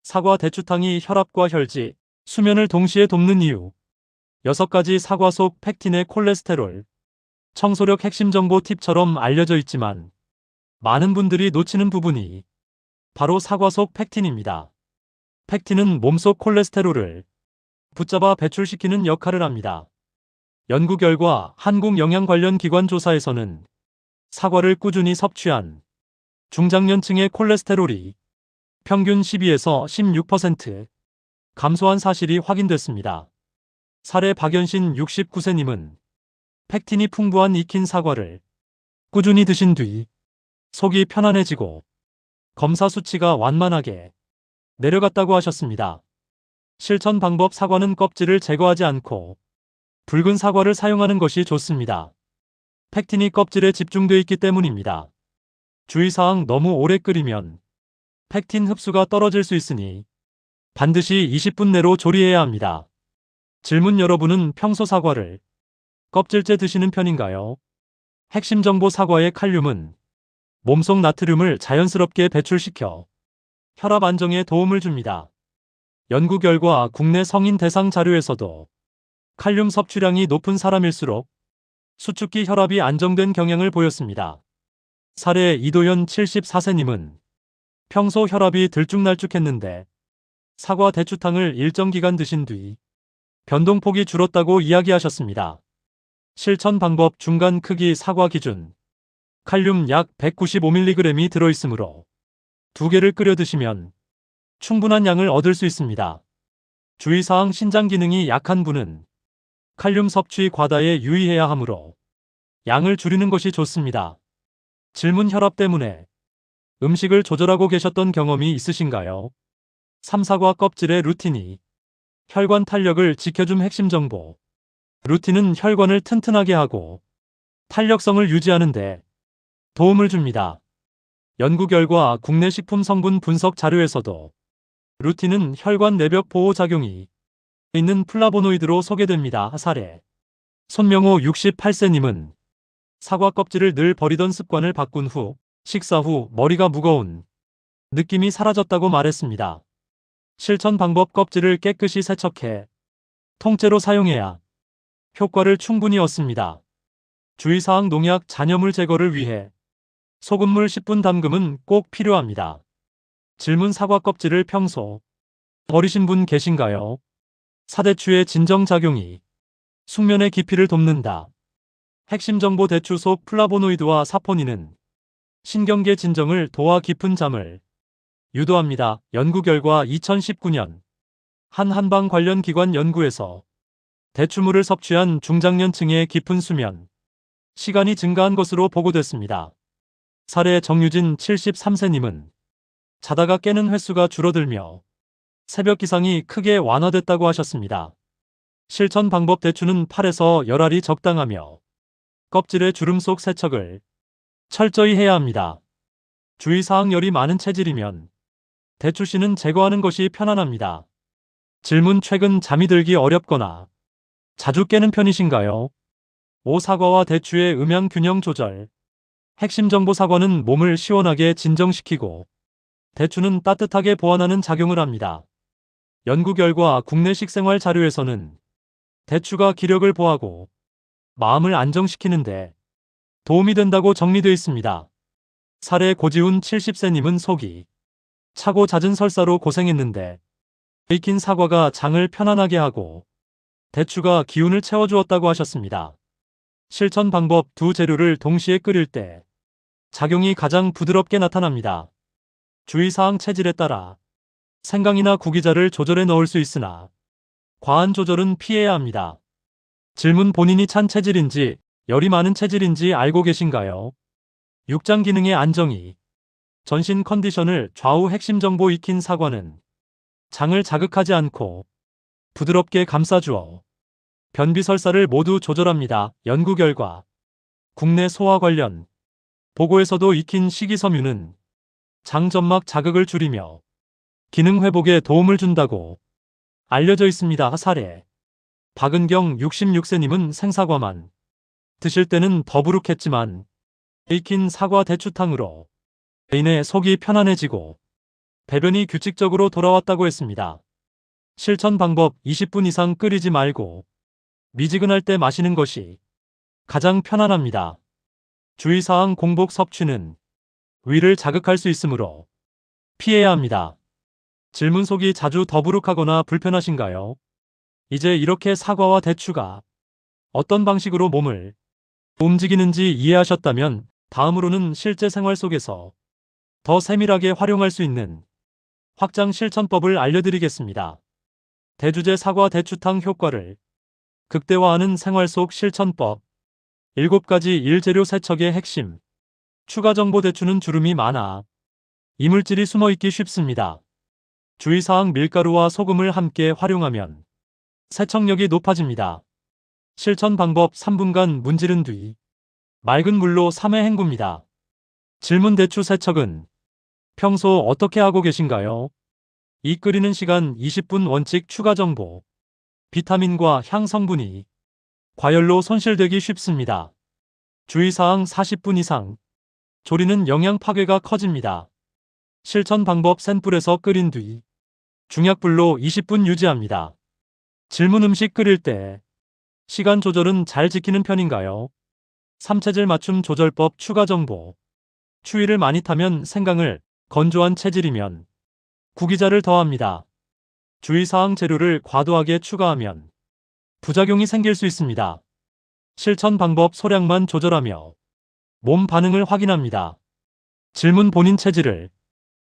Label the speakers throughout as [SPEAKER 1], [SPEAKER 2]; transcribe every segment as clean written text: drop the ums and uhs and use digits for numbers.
[SPEAKER 1] 사과 대추탕이 혈압과 혈지, 수면을 동시에 돕는 이유. 6가지 사과 속 팩틴의 콜레스테롤, 청소력 핵심 정보 팁처럼 알려져 있지만 많은 분들이 놓치는 부분이 바로 사과 속 팩틴입니다. 팩틴은 몸속 콜레스테롤을 붙잡아 배출시키는 역할을 합니다. 연구 결과 한국영양관련기관 조사에서는 사과를 꾸준히 섭취한 중장년층의 콜레스테롤이 평균 12에서 16% 감소한 사실이 확인됐습니다. 사례 박연신 69세님은 팩틴이 풍부한 익힌 사과를 꾸준히 드신 뒤 속이 편안해지고 검사 수치가 완만하게 내려갔다고 하셨습니다. 실천 방법. 사과는 껍질을 제거하지 않고 붉은 사과를 사용하는 것이 좋습니다. 팩틴이 껍질에 집중되어 있기 때문입니다. 주의사항. 너무 오래 끓이면 팩틴 흡수가 떨어질 수 있으니 반드시 20분 내로 조리해야 합니다. 질문. 여러분은 평소 사과를 껍질째 드시는 편인가요? 핵심 정보. 사과의 칼륨은 몸속 나트륨을 자연스럽게 배출시켜 혈압 안정에 도움을 줍니다. 연구 결과 국내 성인 대상 자료에서도 칼륨 섭취량이 높은 사람일수록 수축기 혈압이 안정된 경향을 보였습니다. 사례 이도현 74세님은 평소 혈압이 들쭉날쭉했는데 사과 대추탕을 일정 기간 드신 뒤 변동폭이 줄었다고 이야기하셨습니다. 실천 방법. 중간 크기 사과 기준. 칼륨 약 195mg이 들어있으므로 2개를 끓여 드시면 충분한 양을 얻을 수 있습니다. 주의사항. 신장 기능이 약한 분은 칼륨 섭취 과다에 유의해야 하므로 양을 줄이는 것이 좋습니다. 질문. 혈압 때문에 음식을 조절하고 계셨던 경험이 있으신가요? 사과 껍질의 루틴이 혈관 탄력을 지켜줌. 핵심 정보. 루틴은 혈관을 튼튼하게 하고 탄력성을 유지하는 데 도움을 줍니다. 연구 결과 국내 식품 성분 분석 자료에서도 루틴은 혈관 내벽 보호 작용이 있는 플라보노이드로 소개됩니다. 사례 손명호 68세님은 사과 껍질을 늘 버리던 습관을 바꾼 후 식사 후 머리가 무거운 느낌이 사라졌다고 말했습니다. 실천 방법. 껍질을 깨끗이 세척해 통째로 사용해야 효과를 충분히 얻습니다. 주의사항. 농약 잔여물 제거를 위해 소금물 10분 담금은 꼭 필요합니다. 질문. 사과 껍질을 평소 버리신 분 계신가요? 사대추의 진정작용이 숙면의 깊이를 돕는다. 핵심 정보. 대추 속 플라보노이드와 사포닌은 신경계 진정을 도와 깊은 잠을 유도합니다. 연구 결과 2019년 한 한방 관련 기관 연구에서 대추물을 섭취한 중장년층의 깊은 수면 시간이 증가한 것으로 보고됐습니다. 사례 정유진 73세님은 자다가 깨는 횟수가 줄어들며 새벽 기상이 크게 완화됐다고 하셨습니다. 실천 방법. 대추는 8에서 열알이 적당하며 껍질의 주름 속 세척을 철저히 해야 합니다. 주의사항. 열이 많은 체질이면 대추씨는 제거하는 것이 편안합니다. 질문. 최근 잠이 들기 어렵거나 자주 깨는 편이신가요? 사과와 대추의 음양 균형 조절. 핵심 정보. 사과는 몸을 시원하게 진정시키고 대추는 따뜻하게 보완하는 작용을 합니다. 연구 결과 국내 식생활 자료에서는 대추가 기력을 보하고 마음을 안정시키는데 도움이 된다고 정리되어 있습니다. 사례 고지훈 70세님은 속이 차고 잦은 설사로 고생했는데 익힌 사과가 장을 편안하게 하고 대추가 기운을 채워주었다고 하셨습니다. 실천 방법. 두 재료를 동시에 끓일 때 작용이 가장 부드럽게 나타납니다. 주의사항. 체질에 따라 생강이나 구기자를 조절해 넣을 수 있으나 과한 조절은 피해야 합니다. 질문. 본인이 찬 체질인지 열이 많은 체질인지 알고 계신가요? 육장 기능의 안정이 전신 컨디션을 좌우. 핵심 정보. 익힌 사과는 장을 자극하지 않고 부드럽게 감싸주어 변비 설사를 모두 조절합니다. 연구 결과 국내 소화 관련 보고에서도 익힌 식이섬유는 장 점막 자극을 줄이며 기능 회복에 도움을 준다고 알려져 있습니다. 사례 박은경 66세님은 생사과만 드실 때는 더부룩했지만 익힌 사과 대추탕으로 인해 속이 편안해지고 배변이 규칙적으로 돌아왔다고 했습니다. 실천 방법: 20분 이상 끓이지 말고 미지근할 때 마시는 것이 가장 편안합니다. 주의사항: 공복 섭취는 위를 자극할 수 있으므로 피해야 합니다. 질문: 속이 자주 더부룩하거나 불편하신가요? 이제 이렇게 사과와 대추가 어떤 방식으로 몸을 움직이는지 이해하셨다면 다음으로는 실제 생활 속에서 더 세밀하게 활용할 수 있는 확장 실천법을 알려드리겠습니다. 대주제: 사과 대추탕 효과를 극대화하는 생활 속 실천법. 7가지 일재료 세척의 핵심. 추가 정보: 대추는 주름이 많아 이물질이 숨어있기 쉽습니다. 주의사항: 밀가루와 소금을 함께 활용하면 세척력이 높아집니다. 실천 방법: 3분간 문지른 뒤 맑은 물로 3회 헹굽니다. 질문: 대추 세척은 평소 어떻게 하고 계신가요? 이 끓이는 시간 20분. 원칙: 추가 정보. 비타민과 향 성분이 과열로 손실되기 쉽습니다. 주의사항: 40분 이상 조리는 영양 파괴가 커집니다. 실천 방법: 센 불에서 끓인 뒤 중약불로 20분 유지합니다. 질문: 음식 끓일 때 시간 조절은 잘 지키는 편인가요? 삼체질 맞춤 조절법. 추가 정보. 추위를 많이 타면 생강을, 건조한 체질이면 구기자를 더합니다. 주의사항: 재료를 과도하게 추가하면 부작용이 생길 수 있습니다. 실천 방법: 소량만 조절하며 몸 반응을 확인합니다. 질문: 본인 체질을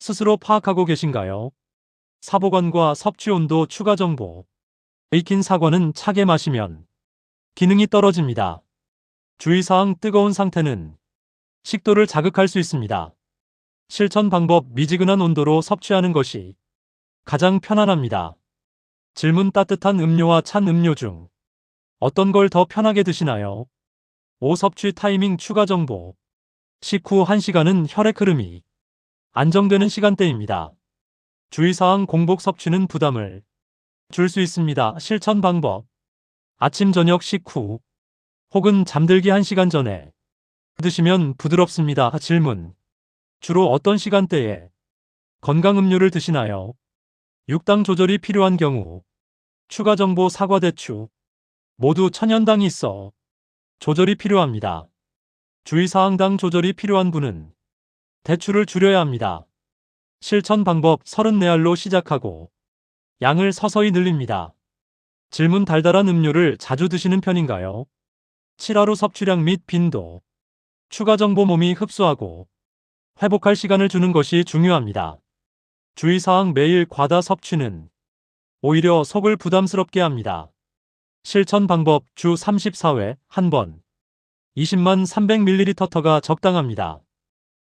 [SPEAKER 1] 스스로 파악하고 계신가요? 사보관과 섭취 온도. 추가 정보. 익힌 사과는 차게 마시면 기능이 떨어집니다. 주의사항: 뜨거운 상태는 식도를 자극할 수 있습니다. 실천 방법: 미지근한 온도로 섭취하는 것이 가장 편안합니다. 질문: 따뜻한 음료와 찬 음료 중 어떤 걸 더 편하게 드시나요? 섭취 타이밍. 추가 정보. 식후 1시간은 혈액 흐름이 안정되는 시간대입니다. 주의사항: 공복 섭취는 부담을 줄 수 있습니다. 실천 방법. 아침 저녁 식후 혹은 잠들기 1시간 전에 드시면 부드럽습니다. 질문: 주로 어떤 시간대에 건강 음료를 드시나요? 육당 조절이 필요한 경우. 추가 정보. 사과, 대추 모두 천연당이 있어 조절이 필요합니다. 주의사항: 당 조절이 필요한 분은 대추를 줄여야 합니다. 실천 방법: 34알로 시작하고 양을 서서히 늘립니다. 질문: 달달한 음료를 자주 드시는 편인가요? 7하루 섭취량 및 빈도. 추가 정보: 몸이 흡수하고 회복할 시간을 주는 것이 중요합니다. 주의사항: 매일 과다 섭취는 오히려 속을 부담스럽게 합니다. 실천 방법: 주 34회 한 번 20만 300ml가 적당합니다.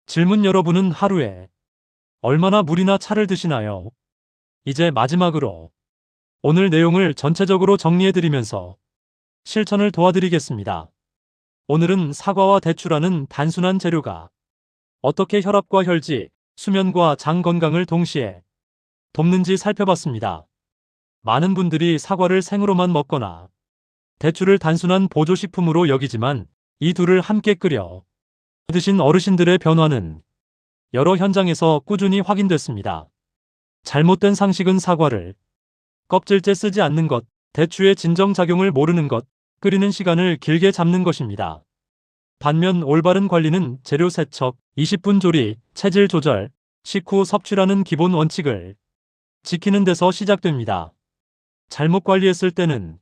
[SPEAKER 1] 질문: 여러분은 하루에 얼마나 물이나 차를 드시나요? 이제 마지막으로 오늘 내용을 전체적으로 정리해드리면서 실천을 도와드리겠습니다. 오늘은 사과와 대추라는 단순한 재료가 어떻게 혈압과 혈지, 수면과 장 건강을 동시에 돕는지 살펴봤습니다. 많은 분들이 사과를 생으로만 먹거나 대추를 단순한 보조식품으로 여기지만 이 둘을 함께 끓여 드신 어르신들의 변화는 여러 현장에서 꾸준히 확인됐습니다. 잘못된 상식은 사과를 껍질째 쓰지 않는 것, 대추의 진정작용을 모르는 것, 끓이는 시간을 길게 잡는 것입니다. 반면 올바른 관리는 재료 세척, 20분 조리, 체질 조절, 식후 섭취라는 기본 원칙을 지키는 데서 시작됩니다. 잘못 관리했을 때는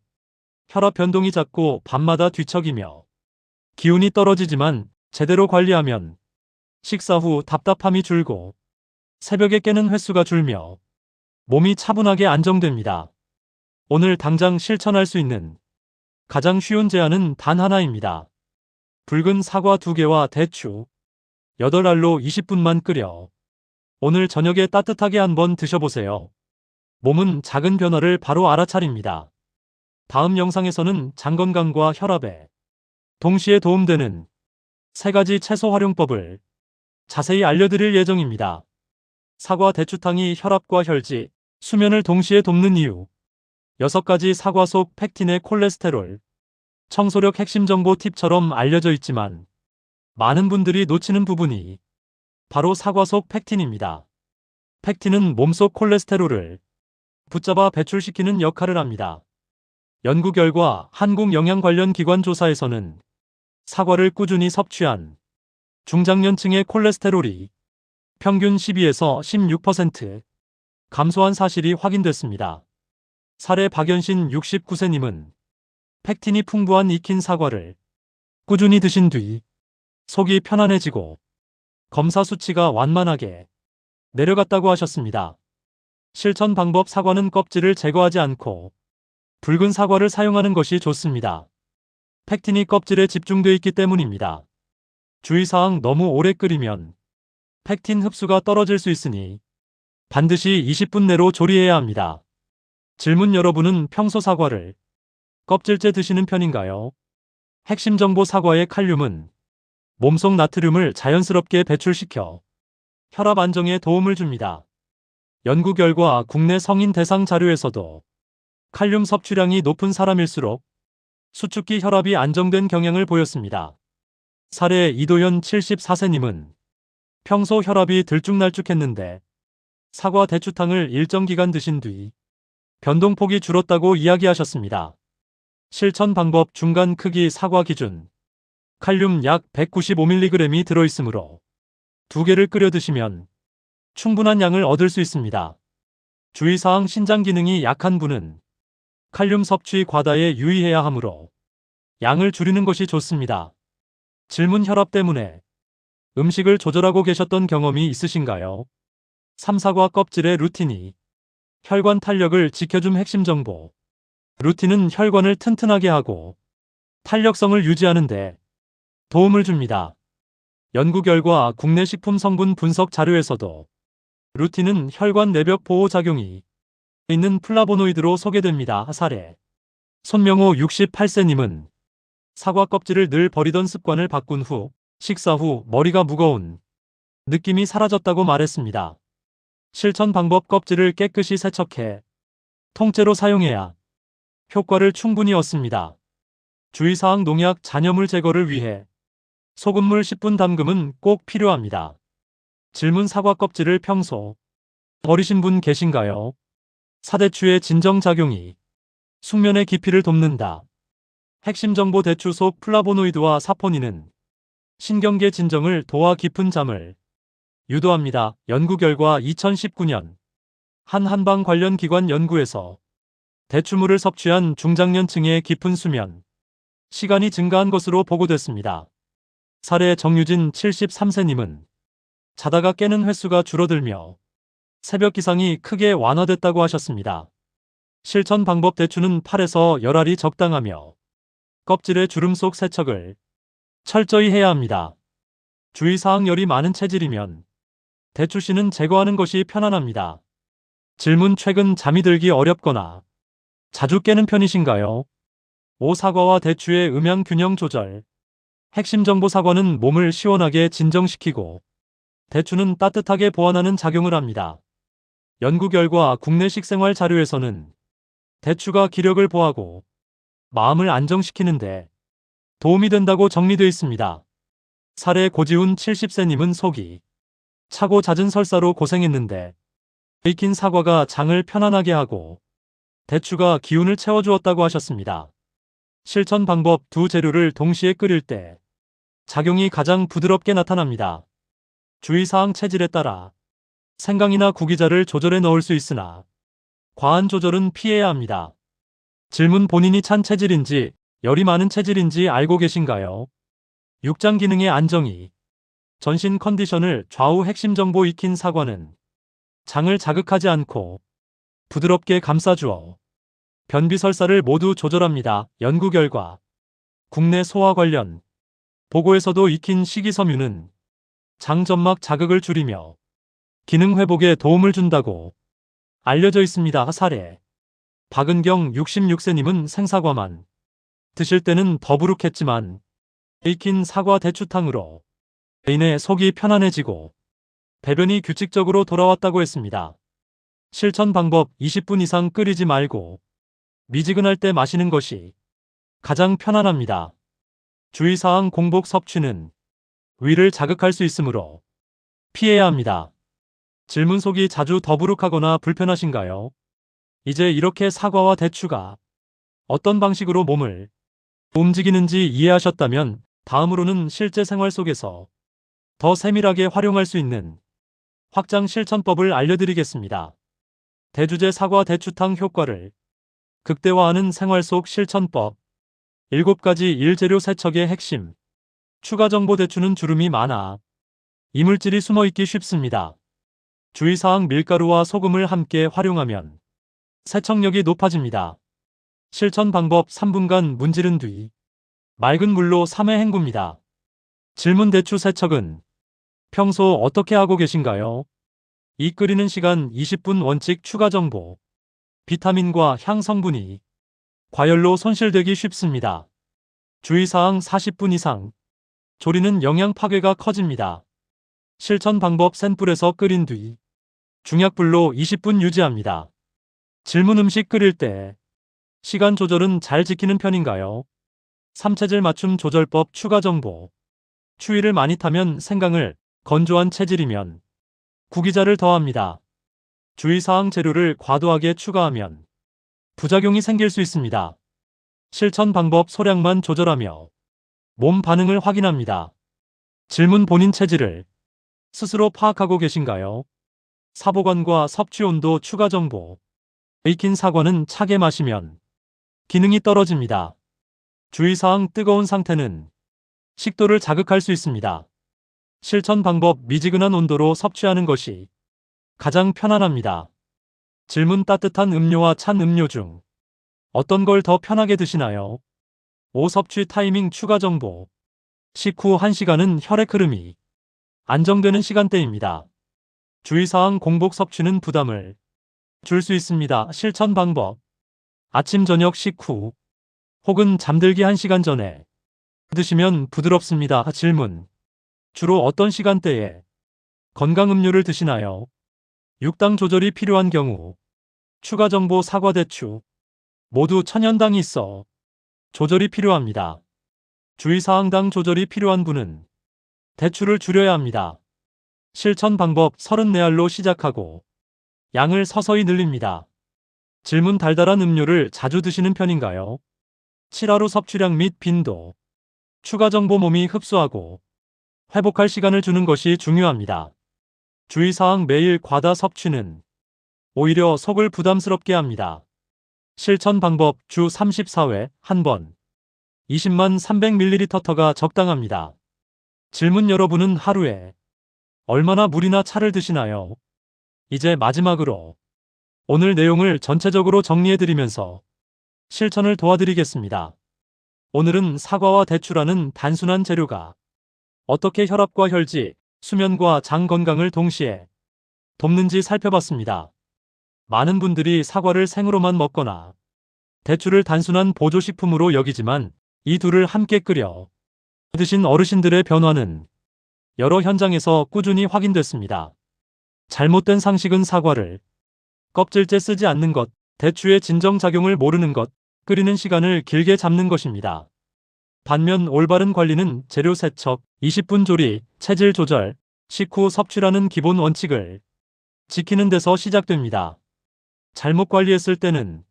[SPEAKER 1] 혈압 변동이 잦고 밤마다 뒤척이며 기운이 떨어지지만 제대로 관리하면 식사 후 답답함이 줄고 새벽에 깨는 횟수가 줄며 몸이 차분하게 안정됩니다. 오늘 당장 실천할 수 있는 가장 쉬운 제안은 단 하나입니다. 붉은 사과 2개와 대추 8알로 20분만 끓여 오늘 저녁에 따뜻하게 한번 드셔보세요. 몸은 작은 변화를 바로 알아차립니다. 다음 영상에서는 장 건강과 혈압에 동시에 도움되는 3가지 채소 활용법을 자세히 알려드릴 예정입니다. 사과 대추탕이 혈압과 혈지, 수면을 동시에 돕는 이유. 6가지 사과 속 팩틴의 콜레스테롤, 청소력 핵심 정보 팁처럼 알려져 있지만 많은 분들이 놓치는 부분이 바로 사과 속 팩틴입니다. 팩틴은 몸속 콜레스테롤을 붙잡아 배출시키는 역할을 합니다. 연구 결과 한국영양관련기관 조사에서는 사과를 꾸준히 섭취한 중장년층의 콜레스테롤이 평균 12에서 16% 감소한 사실이 확인됐습니다. 사례 박연신 69세님은 팩틴이 풍부한 익힌 사과를 꾸준히 드신 뒤 속이 편안해지고 검사 수치가 완만하게 내려갔다고 하셨습니다. 실천 방법: 사과는 껍질을 제거하지 않고 붉은 사과를 사용하는 것이 좋습니다. 팩틴이 껍질에 집중되어 있기 때문입니다. 주의사항: 너무 오래 끓이면 팩틴 흡수가 떨어질 수 있으니 반드시 20분 내로 조리해야 합니다. 질문: 여러분은 평소 사과를 껍질째 드시는 편인가요? 핵심 정보: 사과의 칼륨은 몸속 나트륨을 자연스럽게 배출시켜 혈압 안정에 도움을 줍니다. 연구 결과 국내 성인 대상 자료에서도 칼륨 섭취량이 높은 사람일수록 수축기 혈압이 안정된 경향을 보였습니다. 사례 이도현 74세님은 평소 혈압이 들쭉날쭉했는데 사과 대추탕을 일정 기간 드신 뒤 변동폭이 줄었다고 이야기하셨습니다. 실천 방법: 중간 크기 사과 기준 칼륨 약 195mg이 들어있으므로 2개를 끓여 드시면 충분한 양을 얻을 수 있습니다. 주의사항: 신장 기능이 약한 분은 칼륨 섭취 과다에 유의해야 하므로 양을 줄이는 것이 좋습니다. 질문: 혈압 때문에 음식을 조절하고 계셨던 경험이 있으신가요? 삼사과 껍질의 루틴이 혈관 탄력을 지켜줌. 핵심 정보: 루틴은 혈관을 튼튼하게 하고 탄력성을 유지하는 데 도움을 줍니다. 연구 결과 국내 식품 성분 분석 자료에서도 루틴은 혈관 내벽 보호 작용이 있는 플라보노이드로 소개됩니다. 사례 손명호 68세님은 사과 껍질을 늘 버리던 습관을 바꾼 후 식사 후 머리가 무거운 느낌이 사라졌다고 말했습니다. 실천 방법: 껍질을 깨끗이 세척해 통째로 사용해야 효과를 충분히 얻습니다. 주의사항: 농약 잔여물 제거를 위해 소금물 10분 담금은 꼭 필요합니다. 질문: 사과 껍질을 평소 버리신 분 계신가요? 사대추의 진정작용이 숙면의 깊이를 돕는다. 핵심 정보: 대추 속 플라보노이드와 사포닌은 신경계 진정을 도와 깊은 잠을 유도합니다. 연구 결과 2019년 한 한방 관련 기관 연구에서 대추물을 섭취한 중장년층의 깊은 수면 시간이 증가한 것으로 보고됐습니다. 사례 정유진 73세님은 자다가 깨는 횟수가 줄어들며 새벽 기상이 크게 완화됐다고 하셨습니다. 실천 방법: 대추는 8에서 10알이 적당하며 껍질의 주름 속 세척을 철저히 해야 합니다. 주의사항: 열이 많은 체질이면 대추씨는 제거하는 것이 편안합니다. 질문: 최근 잠이 들기 어렵거나 자주 깨는 편이신가요? 사과와 대추의 음양 균형 조절. 핵심 정보: 사과는 몸을 시원하게 진정시키고 대추는 따뜻하게 보완하는 작용을 합니다. 연구 결과 국내 식생활 자료에서는 대추가 기력을 보하고 마음을 안정시키는데 도움이 된다고 정리되어 있습니다. 사례 고지훈 70세님은 속이 차고 잦은 설사로 고생했는데 익힌 사과가 장을 편안하게 하고 대추가 기운을 채워주었다고 하셨습니다. 실천 방법: 두 재료를 동시에 끓일 때 작용이 가장 부드럽게 나타납니다. 주의사항: 체질에 따라 생강이나 구기자를 조절해 넣을 수 있으나 과한 조절은 피해야 합니다. 질문: 본인이 찬 체질인지 열이 많은 체질인지 알고 계신가요? 육장 기능의 안정이 전신 컨디션을 좌우. 핵심 정보: 익힌 사과는 장을 자극하지 않고 부드럽게 감싸주어 변비 설사를 모두 조절합니다. 연구 결과 국내 소화 관련 보고에서도 익힌 식이섬유는 장 점막 자극을 줄이며 기능 회복에 도움을 준다고 알려져 있습니다. 사례 박은경 66세님은 생사과만 드실 때는 더부룩했지만 익힌 사과 대추탕으로 인해 속이 편안해지고 배변이 규칙적으로 돌아왔다고 했습니다. 실천 방법: 20분 이상 끓이지 말고 미지근할 때 마시는 것이 가장 편안합니다. 주의사항: 공복 섭취는 위를 자극할 수 있으므로 피해야 합니다. 질문 속이 자주 더부룩하거나 불편하신가요? 이제 이렇게 사과와 대추가 어떤 방식으로 몸을 움직이는지 이해하셨다면 다음으로는 실제 생활 속에서 더 세밀하게 활용할 수 있는 확장 실천법을 알려드리겠습니다. 대주제 사과 대추탕 효과를 극대화하는 생활 속 실천법. 7가지 일재료 세척의 핵심. 추가 정보. 대추는 주름이 많아 이물질이 숨어있기 쉽습니다. 주의사항. 밀가루와 소금을 함께 활용하면 세척력이 높아집니다. 실천 방법. 3분간 문지른 뒤 맑은 물로 3회 헹굽니다. 질문. 대추 세척은 평소 어떻게 하고 계신가요? 이 끓이는 시간 20분. 원칙. 추가 정보. 비타민과 향 성분이 과열로 손실되기 쉽습니다. 주의사항. 40분 이상 조리는 영양 파괴가 커집니다. 실천 방법. 센 불에서 끓인 뒤 중약불로 20분 유지합니다. 질문. 음식 끓일 때 시간 조절은 잘 지키는 편인가요? 삼체질 맞춤 조절법. 추가 정보. 추위를 많이 타면 생강을, 건조한 체질이면 구기자를 더합니다. 주의사항. 재료를 과도하게 추가하면 부작용이 생길 수 있습니다. 실천 방법. 소량만 조절하며 몸 반응을 확인합니다. 질문. 본인 체질을 스스로 파악하고 계신가요? 사보관과 섭취 온도. 추가 정보. 익힌 사과는 차게 마시면 기능이 떨어집니다. 주의사항. 뜨거운 상태는 식도를 자극할 수 있습니다. 실천 방법. 미지근한 온도로 섭취하는 것이 가장 편안합니다. 질문. 따뜻한 음료와 찬 음료 중 어떤 걸 더 편하게 드시나요? 5. 섭취 타이밍. 추가 정보. 식후 1시간은 혈액 흐름이 안정되는 시간대입니다. 주의사항. 공복 섭취는 부담을 줄 수 있습니다. 실천 방법. 아침 저녁 식후 혹은 잠들기 1시간 전에 드시면 부드럽습니다. 질문. 주로 어떤 시간대에 건강 음료를 드시나요? 6. 당 조절이 필요한 경우. 추가 정보. 사과 대추 모두 천연당이 있어 조절이 필요합니다. 주의사항. 당 조절이 필요한 분은 대추를 줄여야 합니다. 실천 방법. 34알로 시작하고 양을 서서히 늘립니다. 질문. 달달한 음료를 자주 드시는 편인가요? 7. 섭취량 및 빈도. 추가 정보. 몸이 흡수하고 회복할 시간을 주는 것이 중요합니다. 주의사항. 매일 과다 섭취는 오히려 속을 부담스럽게 합니다. 실천 방법. 주 34회 한 번 20만 300ml가 적당합니다. 질문. 여러분은 하루에 얼마나 물이나 차를 드시나요? 이제 마지막으로 오늘 내용을 전체적으로 정리해드리면서 실천을 도와드리겠습니다. 오늘은 사과와 대추라는 단순한 재료가 어떻게 혈압과 혈지, 수면과 장 건강을 동시에 돕는지 살펴봤습니다. 많은 분들이 사과를 생으로만 먹거나 대추를 단순한 보조식품으로 여기지만 이 둘을 함께 끓여 드신 어르신들의 변화는 여러 현장에서 꾸준히 확인됐습니다. 잘못된 상식은 사과를 껍질째 쓰지 않는 것, 대추의 진정작용을 모르는 것, 끓이는 시간을 길게 잡는 것입니다. 반면 올바른 관리는 재료 세척, 20분 조리, 체질 조절, 식후 섭취라는 기본 원칙을 지키는 데서 시작됩니다. 잘못 관리했을 때는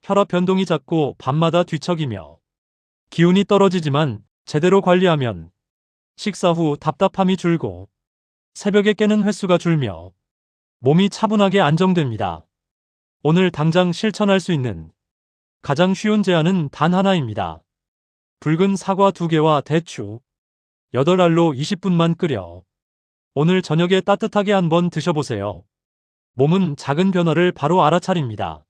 [SPEAKER 1] 혈압 변동이 잦고 밤마다 뒤척이며 기운이 떨어지지만 제대로 관리하면 식사 후 답답함이 줄고 새벽에 깨는 횟수가 줄며 몸이 차분하게 안정됩니다. 오늘 당장 실천할 수 있는 가장 쉬운 제안은 단 하나입니다. 붉은 사과 2개와 대추 8알로 20분만 끓여 오늘 저녁에 따뜻하게 한번 드셔보세요. 몸은 작은 변화를 바로 알아차립니다.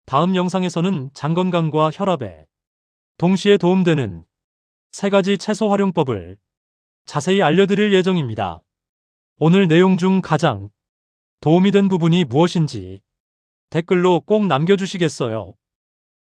[SPEAKER 1] 다음 영상에서는 장 건강과 혈압에 동시에 도움되는 3가지 채소 활용법을 자세히 알려드릴 예정입니다. 오늘 내용 중 가장 도움이 된 부분이 무엇인지 댓글로 꼭 남겨주시겠어요?